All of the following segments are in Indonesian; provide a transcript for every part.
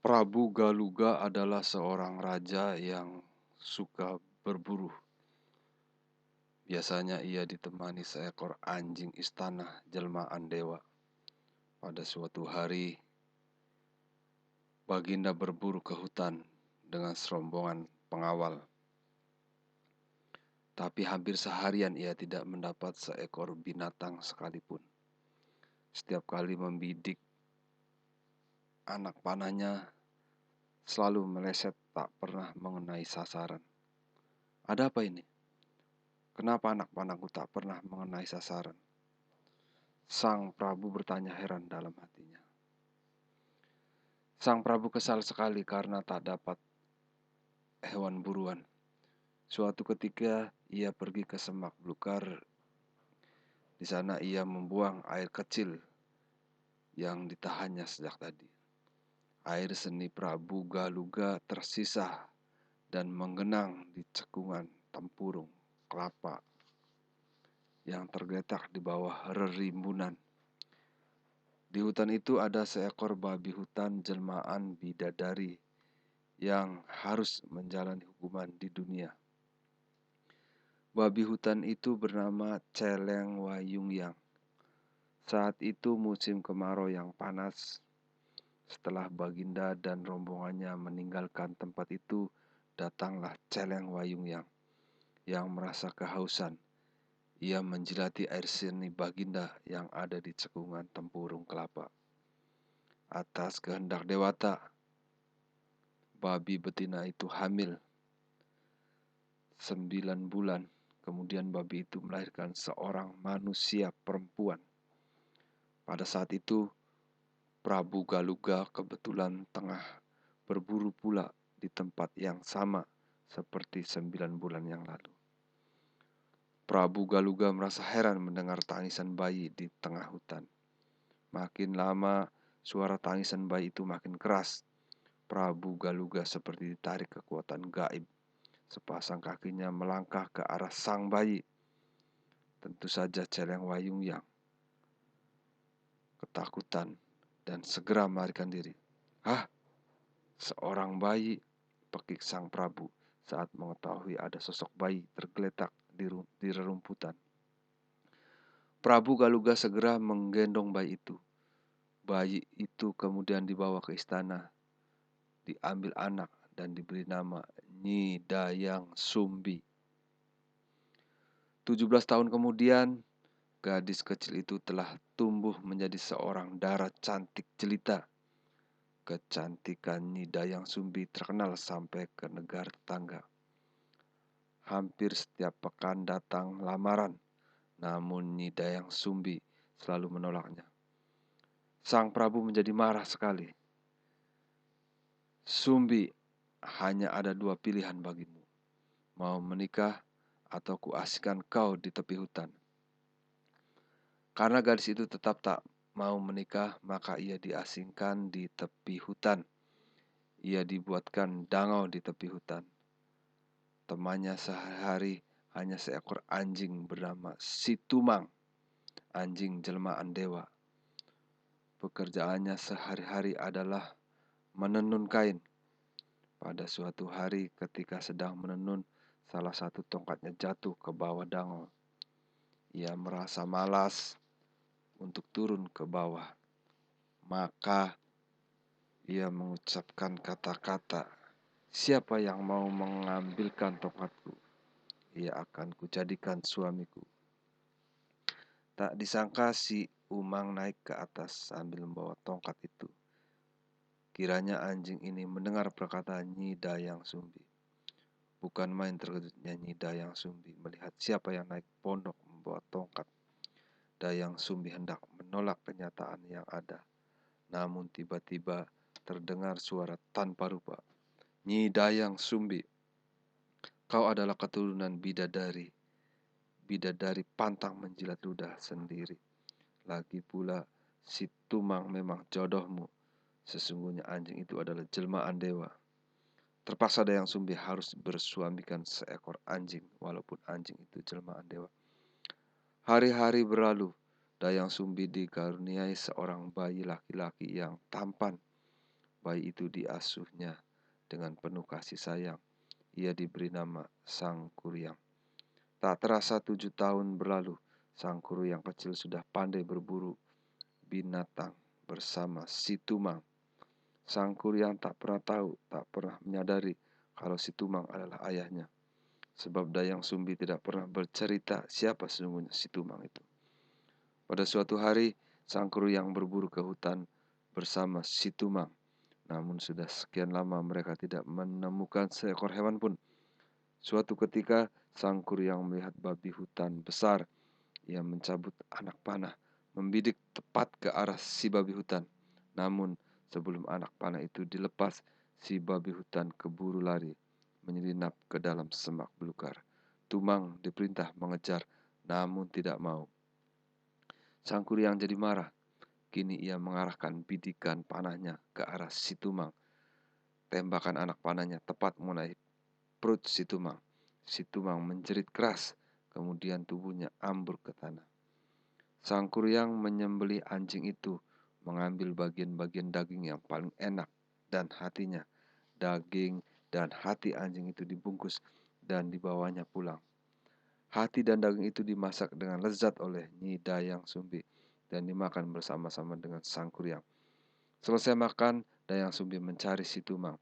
Prabu Galuga adalah seorang raja yang suka berburu. Biasanya ia ditemani seekor anjing istana jelmaan dewa. Pada suatu hari, Baginda berburu ke hutan dengan serombongan pengawal. Tapi hampir seharian ia tidak mendapat seekor binatang sekalipun. Setiap kali membidik anak panahnya, selalu meleset tak pernah mengenai sasaran. Ada apa ini? Kenapa anak panahku tak pernah mengenai sasaran? Sang Prabu bertanya heran dalam hatinya. Sang Prabu kesal sekali karena tak dapat hewan buruan. Suatu ketika ia pergi ke semak belukar. Di sana ia membuang air kecil yang ditahannya sejak tadi. Air seni Prabu Galuga tersisa dan menggenang di cekungan tempurung kelapa yang tergeletak di bawah rerimbunan. Di hutan itu ada seekor babi hutan jelmaan bidadari yang harus menjalani hukuman di dunia. Babi hutan itu bernama Celeng Wayungyang. Saat itu musim kemarau yang panas. Setelah Baginda dan rombongannya meninggalkan tempat itu, datanglah Celeng Wayungyang yang merasa kehausan. Ia menjilati air seni Baginda yang ada di cekungan tempurung kelapa. Atas kehendak dewata, babi betina itu hamil 9 bulan. Kemudian babi itu melahirkan seorang manusia perempuan. Pada saat itu, Prabu Galuga kebetulan tengah berburu pula di tempat yang sama seperti 9 bulan yang lalu. Prabu Galuga merasa heran mendengar tangisan bayi di tengah hutan. Makin lama suara tangisan bayi itu makin keras. Prabu Galuga seperti ditarik kekuatan gaib. Sepasang kakinya melangkah ke arah sang bayi. Tentu saja Celeng Wayungyang ketakutan dan segera melarikan diri. "Hah, seorang bayi!" pekik sang Prabu saat mengetahui ada sosok bayi tergeletak di rerumputan. Prabu Galuga segera menggendong bayi itu. Bayi itu kemudian dibawa ke istana, diambil anak dan diberi nama Nyi Dayang Sumbi. 17 tahun kemudian, gadis kecil itu telah tumbuh menjadi seorang dara cantik jelita. Kecantikan Nyi Dayang Sumbi terkenal sampai ke negara tetangga. Hampir setiap pekan datang lamaran, namun Nyi Dayang Sumbi selalu menolaknya. Sang Prabu menjadi marah sekali. "Sumbi, hanya ada 2 pilihan bagimu. Mau menikah atau kuasingkan kau di tepi hutan." Karena gadis itu tetap tak mau menikah, maka ia diasingkan di tepi hutan. Ia dibuatkan dangau di tepi hutan. Temannya sehari-hari hanya seekor anjing bernama Situmang, anjing jelmaan dewa. Pekerjaannya sehari-hari adalah menenun kain. Pada suatu hari ketika sedang menenun, salah satu tongkatnya jatuh ke bawah dangau. Ia merasa malas untuk turun ke bawah. Maka ia mengucapkan kata-kata, "Siapa yang mau mengambilkan tongkatku, ia akan kujadikan suamiku." Tak disangka si Umang naik ke atas sambil membawa tongkat itu. Kiranya anjing ini mendengar perkataan Nyi Dayang Sumbi. Bukan main terkejutnya Nyi Dayang Sumbi melihat siapa yang naik pondok membawa tongkat. Dayang Sumbi hendak menolak kenyataan yang ada. Namun tiba-tiba terdengar suara tanpa rupa. "Nyi Dayang Sumbi, kau adalah keturunan bidadari. Bidadari pantang menjilat ludah sendiri. Lagi pula si Tumang memang jodohmu. Sesungguhnya anjing itu adalah jelmaan dewa." Terpaksa Dayang Sumbi harus bersuamikan seekor anjing, walaupun anjing itu jelmaan dewa. Hari-hari berlalu, Dayang Sumbi dikaruniai seorang bayi laki-laki yang tampan. Bayi itu diasuhnya dengan penuh kasih sayang. Ia diberi nama Sang Kuryang. Tak terasa 7 tahun berlalu, Sang Kuryang kecil sudah pandai berburu binatang bersama si Tumang. Sang Kuryang tak pernah tahu, tak pernah menyadari kalau si Tumang adalah ayahnya. Sebab Dayang Sumbi tidak pernah bercerita siapa sesungguhnya si Tumang itu. Pada suatu hari, Sang Kuryang berburu ke hutan bersama si Tumang. Namun sudah sekian lama mereka tidak menemukan seekor hewan pun. Suatu ketika, Sang Kuryang melihat babi hutan besar. Ia mencabut anak panah, membidik tepat ke arah si babi hutan. Namun, sebelum anak panah itu dilepas, si babi hutan keburu lari, menyelinap ke dalam semak belukar. Tumang diperintah mengejar, namun tidak mau. Sang Kuryang jadi marah. Kini ia mengarahkan bidikan panahnya ke arah si Tumang. Tembakan anak panahnya tepat mengenai perut si Tumang. Si Tumang menjerit keras, kemudian tubuhnya ambruk ke tanah. Sang Kuryang menyembelih anjing itu, mengambil bagian-bagian daging yang paling enak dan hatinya. Daging dan hati anjing itu dibungkus dan dibawanya pulang. Hati dan daging itu dimasak dengan lezat oleh Nyi Dayang Sumbi dan dimakan bersama-sama dengan Sang Kuryang. Selesai makan, Dayang Sumbi mencari si Tumang.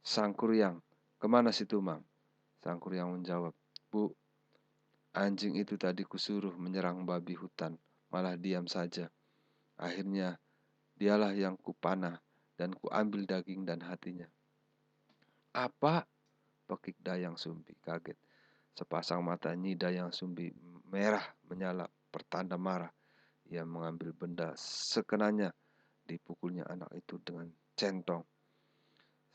Sang Kuryang, kemana si Tumang? Sang Kuryang menjawab, Bu, anjing itu tadi kusuruh menyerang babi hutan, malah diam saja. Akhirnya, dialah yang kupanah dan kuambil daging dan hatinya. Apa? Pekik Dayang Sumbi kaget. Sepasang mata Nyi Dayang Sumbi merah menyala pertanda marah. Ia mengambil benda sekenanya, dipukulnya anak itu dengan centong.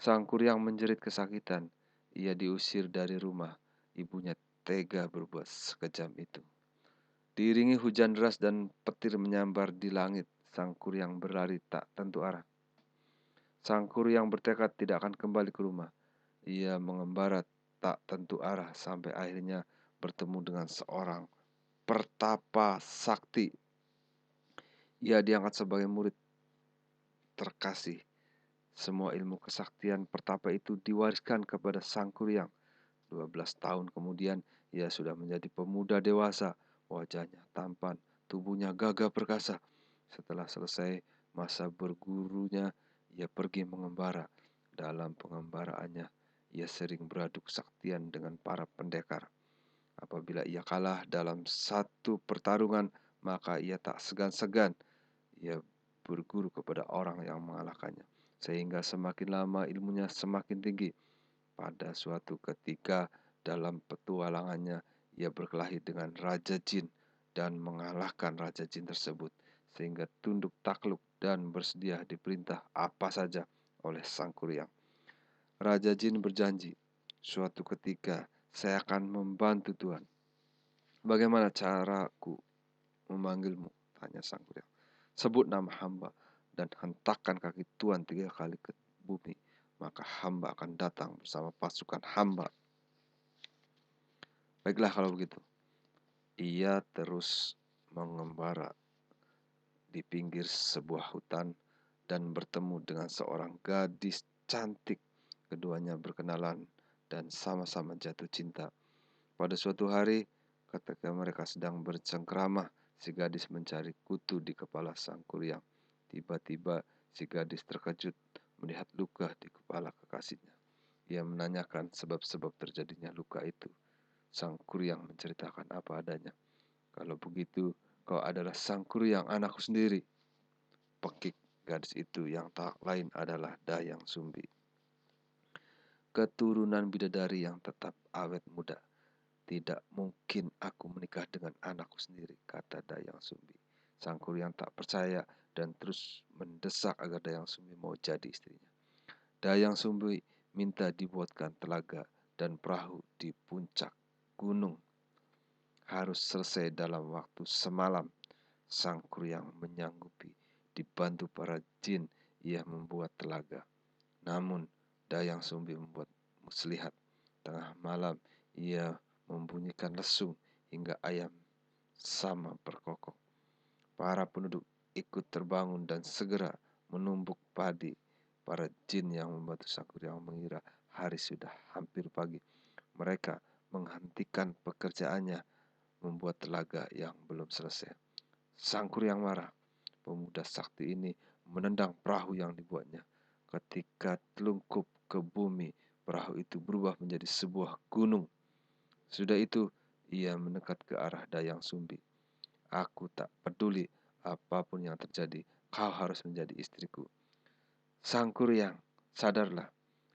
Sang Kuryang menjerit kesakitan. Ia diusir dari rumah. Ibunya tega berbuat sekejam itu. Diiringi hujan deras dan petir menyambar di langit, Sang Kuryang berlari tak tentu arah. Sang Kuryang bertekad tidak akan kembali ke rumah. Ia mengembara tak tentu arah sampai akhirnya bertemu dengan seorang pertapa sakti. Ia diangkat sebagai murid terkasih. Semua ilmu kesaktian pertapa itu diwariskan kepada Sang Kuryang. 12 tahun kemudian, ia sudah menjadi pemuda dewasa. Wajahnya tampan, tubuhnya gagah perkasa. Setelah selesai masa bergurunya, ia pergi mengembara. Dalam pengembaraannya, ia sering beradu kesaktian dengan para pendekar. Apabila ia kalah dalam satu pertarungan, maka ia tak segan-segan. Ia berguru kepada orang yang mengalahkannya. Sehingga semakin lama ilmunya semakin tinggi. Pada suatu ketika dalam petualangannya, ia berkelahi dengan Raja Jin dan mengalahkan Raja Jin tersebut. Sehingga tunduk takluk dan bersedia diperintah apa saja oleh Sang Kuryang. Raja Jin berjanji, suatu ketika saya akan membantu Tuhan. Bagaimana caraku memanggilmu? Tanya Sang Kuryang. Sebut nama hamba dan hentakkan kaki Tuhan 3 kali ke bumi. Maka hamba akan datang bersama pasukan hamba. Baiklah kalau begitu. Ia terus mengembara di pinggir sebuah hutan dan bertemu dengan seorang gadis cantik. Keduanya berkenalan dan sama-sama jatuh cinta. Pada suatu hari, ketika mereka sedang bercengkrama, si gadis mencari kutu di kepala Sang Kuryang. Tiba-tiba si gadis terkejut melihat luka di kepala kekasihnya. Ia menanyakan sebab-sebab terjadinya luka itu. Sang Kuryang menceritakan apa adanya. Kalau begitu, kau adalah Sang Kuryang, anakku sendiri. Pekik gadis itu yang tak lain adalah Dayang Sumbi. Keturunan bidadari yang tetap awet muda. Tidak mungkin aku menikah dengan anakku sendiri, kata Dayang Sumbi. Sang Kuryang tak percaya dan terus mendesak agar Dayang Sumbi mau jadi istrinya. Dayang Sumbi minta dibuatkan telaga dan perahu di puncak gunung. Harus selesai dalam waktu semalam. Sang Kuryang menyanggupi. Dibantu para jin, ia membuat telaga. Namun, Dayang Sumbi membuat muslihat. Tengah malam, ia membunyikan lesung hingga ayam sama berkokok. Para penduduk ikut terbangun dan segera menumbuk padi. para jin yang membantu Sangkuriang mengira hari sudah hampir pagi. Mereka menghentikan pekerjaannya membuat telaga yang belum selesai. Sangkuriang marah. Pemuda sakti ini menendang perahu yang dibuatnya. Ketika telungkup ke bumi, perahu itu berubah menjadi sebuah gunung. Sudah itu, ia mendekat ke arah Dayang Sumbi. Aku tak peduli apapun yang terjadi, kau harus menjadi istriku. Sangkuriang, sadarlah,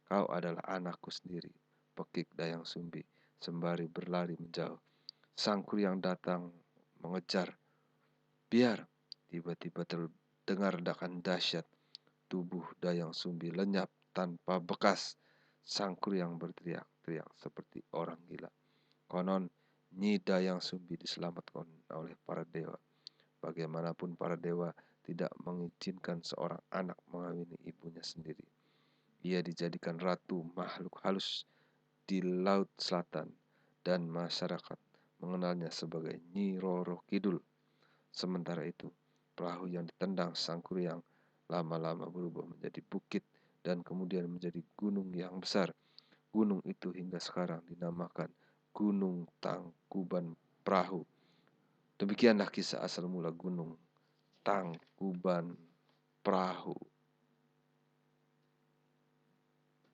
kau adalah anakku sendiri, pekik Dayang Sumbi, sembari berlari menjauh. Sangkuriang datang mengejar. Biar, tiba-tiba terdengar ledakan dahsyat. Tubuh Dayang Sumbi lenyap tanpa bekas. Sangkuriang berteriak-teriak seperti orang gila. Konon, Nyi Dayang Sumbi diselamatkan oleh para dewa. Bagaimanapun para dewa tidak mengizinkan seorang anak mengawini ibunya sendiri. Ia dijadikan ratu makhluk halus di Laut Selatan dan masyarakat mengenalnya sebagai Nyi Roro Kidul. Sementara itu, perahu yang ditendang Sangkuriang lama-lama berubah menjadi bukit dan kemudian menjadi gunung yang besar. Gunung itu hingga sekarang dinamakan Gunung Tangkuban Perahu. Demikianlah kisah asal mula Gunung Tangkuban Perahu.